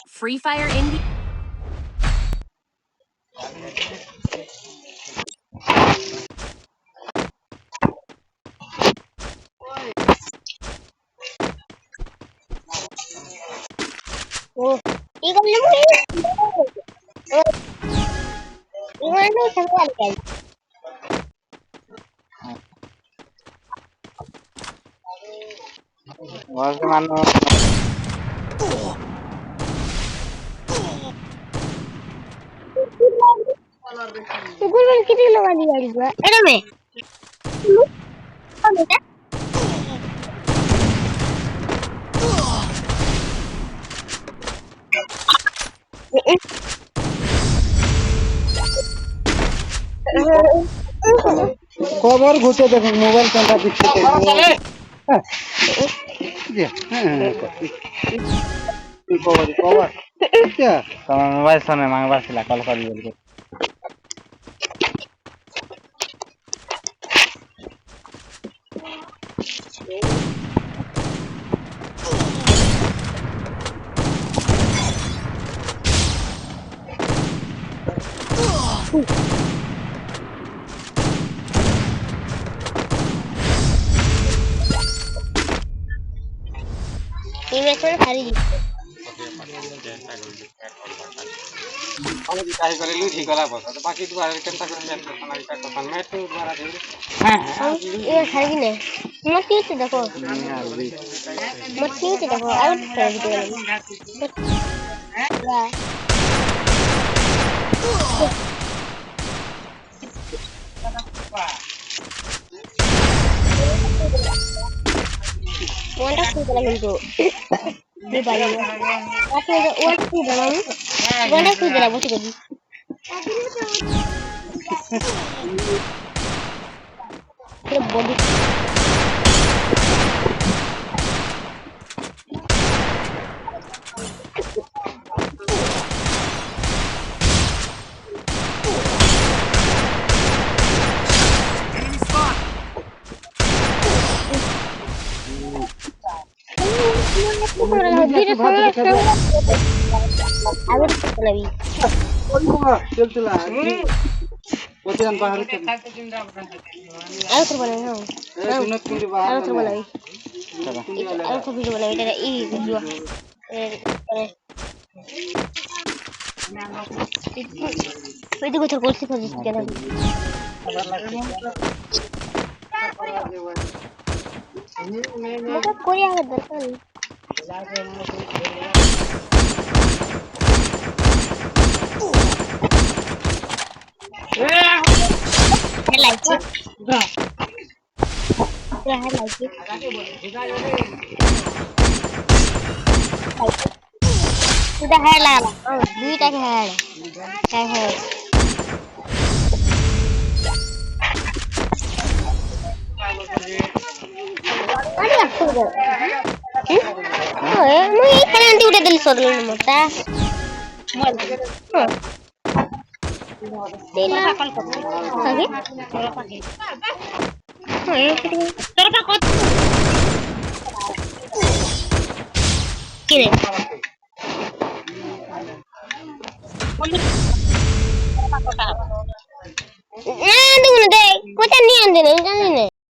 Free Fire India. Google किती लोकांनी गाडी बा एडा में খবর ঘুরতে দেখুন মোবাইল ক্যামেরা দিচ্ছে খবর খবর তোমার মোবাইল ফোনে মাংবার ছিল কল করি বলতে ये मैच में हारी আমি কাজ করে লুচি করা বসা তো বাকি তো আর কেনটা করে ম্যাচ করতে না এটা কথা ম্যাচ তো দ্বারা দিই ये हारी ने मत क्यों देखो मत क्यों देखो आउट कर दिया Wanda sudah lalu di Bali. Tapi Wanda sudah lalu. Wanda sudah lalu sih tadi. Kita body. কোথায় বাহারে Ayo terbalik dong. দিনত কিন্তু Ayo বাহারে terbalik. Ayo terbalik. Kita ini dua. Itu gue terkulsi kerja sekian. Maka Korea ada betul. I like it. Yeah, I like it. Sudah halal. Oh, duit aja halal. Halal. Ada apa tu? Oh, mau ikan nanti udah beli sorghum mata. Bela. Lagi? Kiri. Nah, tunggu deh. Kau tadi yang dulu kan ini.